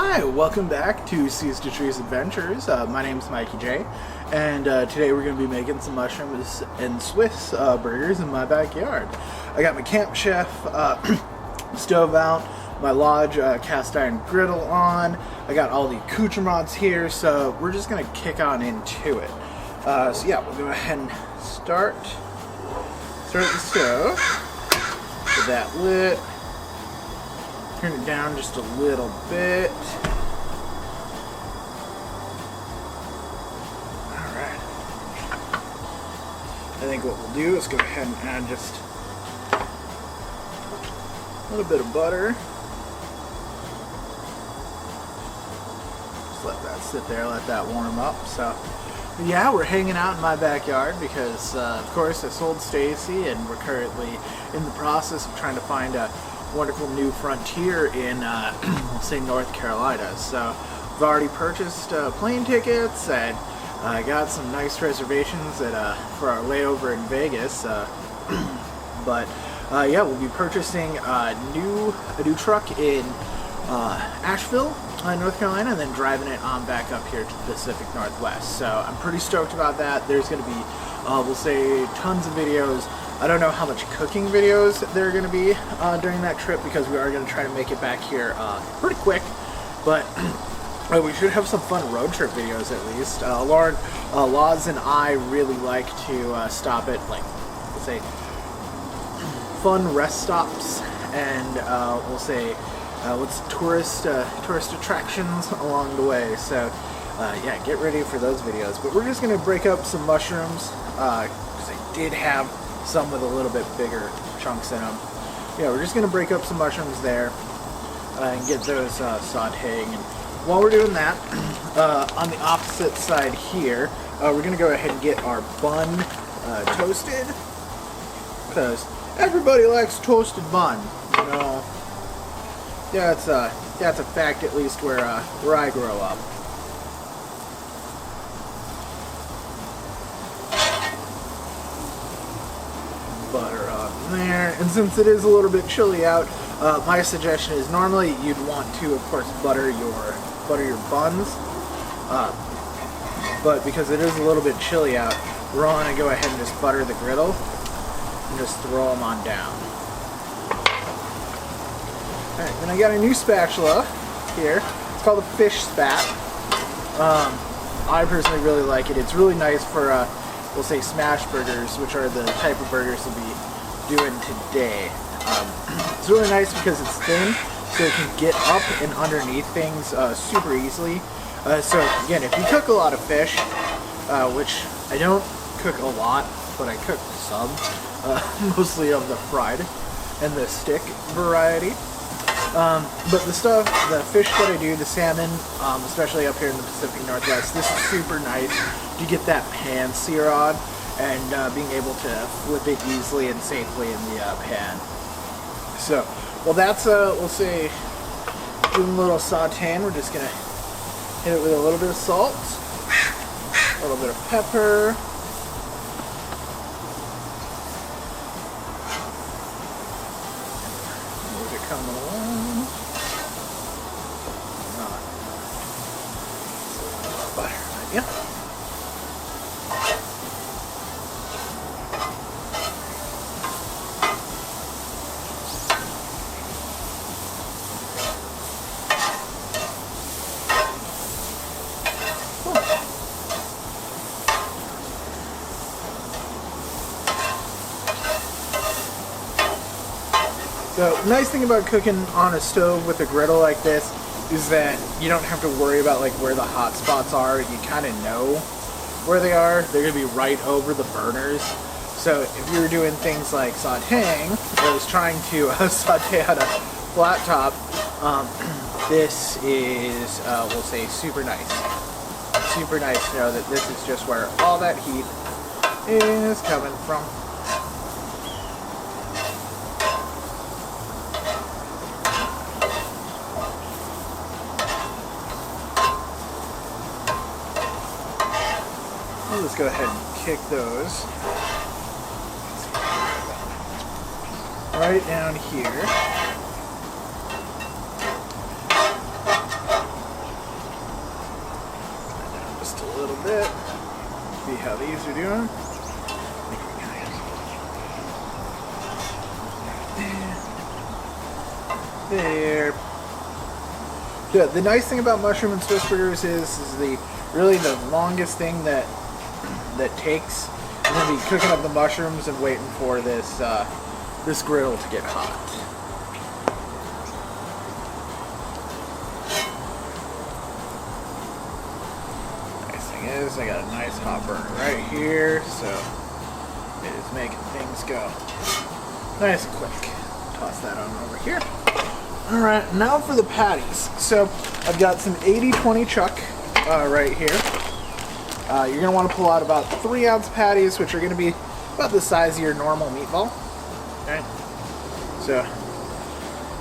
Hi, welcome back to Seas to Trees Adventures. My name is Mikey J, and today we're going to be making some Mushroom Swiss burgers in my backyard. I got my Camp Chef stove out, my Lodge cast iron griddle on. I got all the accoutrements here, so we're just going to kick on into it. So yeah, we'll go ahead and start the stove. Get that lit. Turn it down just a little bit. Alright. I think what we'll do is go ahead and add just a little bit of butter. Just let that sit there, let that warm up. So, yeah, we're hanging out in my backyard because, of course, I sold Stacy and we're currently in the process of trying to find a wonderful new frontier in, say, North Carolina. So we've already purchased plane tickets and got some nice reservations at, for our layover in Vegas. But yeah, we'll be purchasing a new truck in Asheville, North Carolina, and then driving it on back up here to the Pacific Northwest. So I'm pretty stoked about that. There's going to be, we'll say, tons of videos. I don't know how much cooking videos there are going to be during that trip because we are going to try to make it back here pretty quick. But we should have some fun road trip videos at least. Lauren, Laws, and I really like to stop at, like, let's say, fun rest stops and we'll say what's tourist attractions along the way. So yeah, get ready for those videos. But we're just going to break up some mushrooms because I did have some with a little bit bigger chunks in them. Yeah, we're just going to break up some mushrooms there and get those sauteing. And while we're doing that, on the opposite side here, we're going to go ahead and get our bun toasted because everybody likes toasted bun. You know, that's a fact, at least where I grew up. Butter on there, and since it is a little bit chilly out, my suggestion is normally you'd want to, of course, butter your buns, but because it is a little bit chilly out, we're going to go ahead and just butter the griddle and just throw them on down. Alright, then I got a new spatula here. It's called a fish spat. I personally really like it. It's really nice for we'll say SmashBurgers, which are the type of burgers we'll be doing today. It's really nice because it's thin, so it can get up and underneath things super easily. So again, if you cook a lot of fish, which I don't cook a lot, but I cook some, mostly of the fried and the stick variety. But the fish that I do, the salmon, especially up here in the Pacific Northwest, this is super nice. You get that pan sear on and being able to flip it easily and safely in the pan. So, well, that's, we'll say, doing a little sauteing. We're just going to hit it with a little bit of salt, a little bit of pepper. Where's it coming along? Butter, yeah. So, the nice thing about cooking on a stove with a griddle like this is that you don't have to worry about like where the hot spots are. You kind of know where they are. They're going to be right over the burners. So if you were doing things like sauteing, or was trying to saute on a flat top, this is, we'll say, super nice. Super nice to know that this is just where all that heat is coming from. Let's go ahead and kick those right down here. how these are doing. There. Yeah, the nice thing about Mushroom and Swiss Burgers is really the longest thing that takes. You're gonna be cooking up the mushrooms and waiting for this this griddle to get hot. Nice thing is, I got a nice hot burner right here, so it is making things go nice and quick. Toss that on over here. All right, now for the patties. So I've got some 80-20 chuck right here. You're gonna want to pull out about 3-ounce patties, which are gonna be about the size of your normal meatball. Okay. So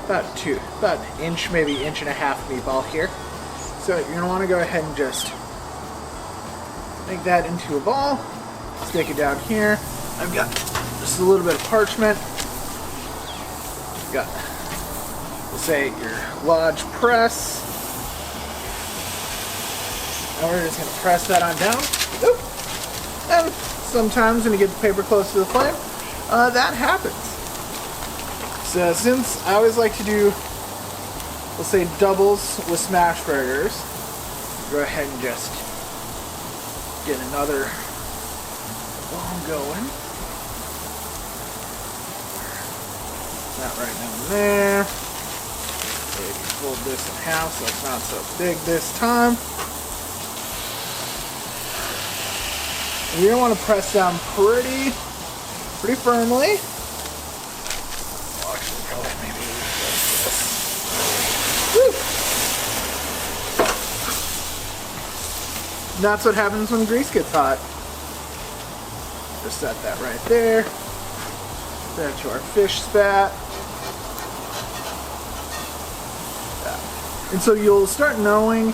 about an inch, maybe inch and a half meatball here. So you're gonna want to go ahead and just make that into a ball. Stick it down here. I've got just a little bit of parchment. I've got, we'll say, your large press. And we're just going to press that on down. Oop. And sometimes when you get the paper close to the flame, that happens. So since I always like to do, we'll say, doubles with SmashBurgers, go ahead and just get another ball going. That right down there. Maybe fold this in half so it's not so big this time. And you're gonna want to press down pretty firmly. Well, actually, probably maybe like this. Woo! And that's what happens when grease gets hot. Just set that right there. That's our fish spat. And so you'll start knowing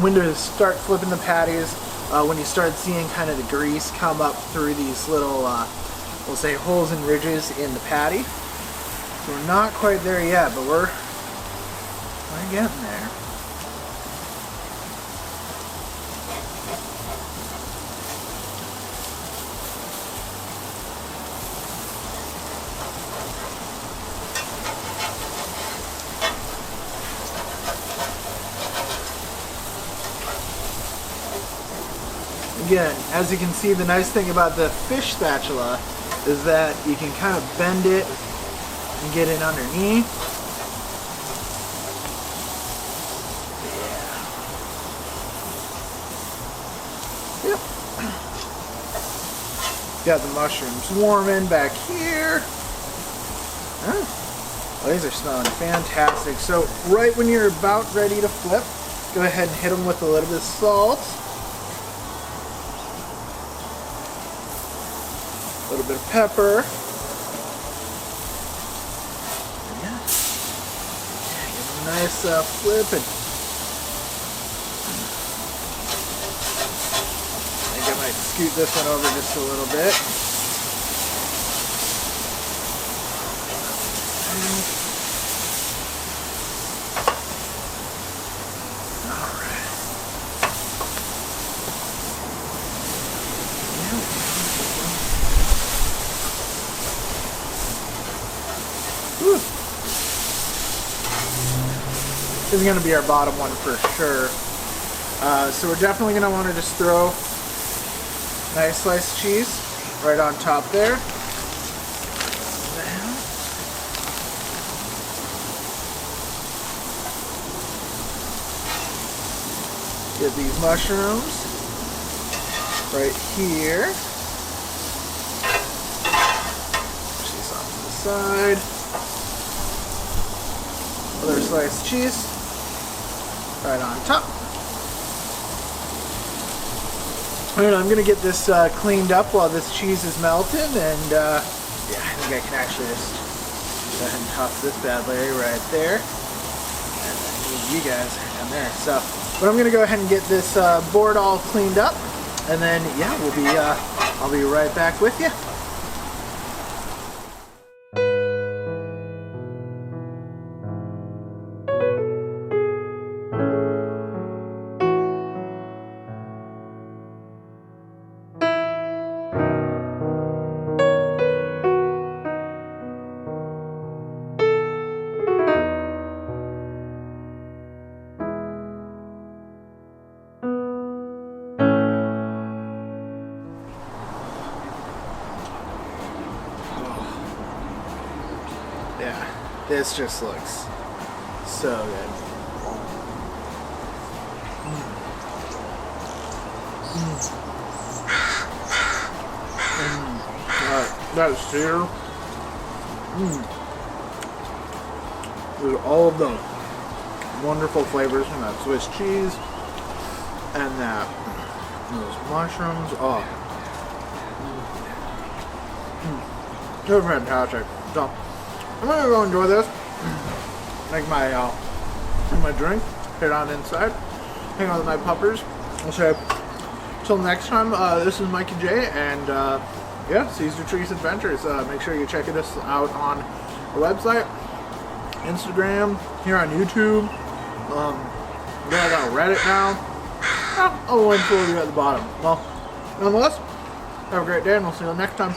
when to start flipping the patties, when you start seeing kind of the grease come up through these little, we'll say, holes and ridges in the patty. So we're not quite there yet, but we're getting there. Again, as you can see, the nice thing about the fish spatula is that you can kind of bend it and get it underneath. Yeah. Yep. Got the mushrooms warming back here. Oh, these are smelling fantastic. So right when you're about ready to flip, go ahead and hit them with a little bit of salt. A little bit of pepper. Yeah. Give them a nice flip. And I think I might scoot this one over just a little bit. This is going to be our bottom one for sure. So we're definitely going to want to just throw a nice slice of cheese right on top there. Get these mushrooms right here. Push these off to the side. Another slice of cheese right on top. Alright, I'm gonna get this cleaned up while this cheese is melted, and yeah, I think I can actually just go ahead and toss this bad Larry right there, and I need you guys down there. So, but I'm gonna go ahead and get this board all cleaned up, and then yeah, I'll be right back with you. This just looks so good. That sear. There's all of the wonderful flavors from that Swiss cheese and those mushrooms. Oh, they're fantastic. So I'm gonna go enjoy this. Make my drink. Head on inside. Hang out with my puppers. I'll say till next time. This is Mikey J, and yeah, Caesar Trees Adventures. Make sure you check us out on our website, Instagram, here on YouTube. We're on Reddit now. I'll link for you at the bottom. Well, nonetheless, have a great day, and we'll see you next time.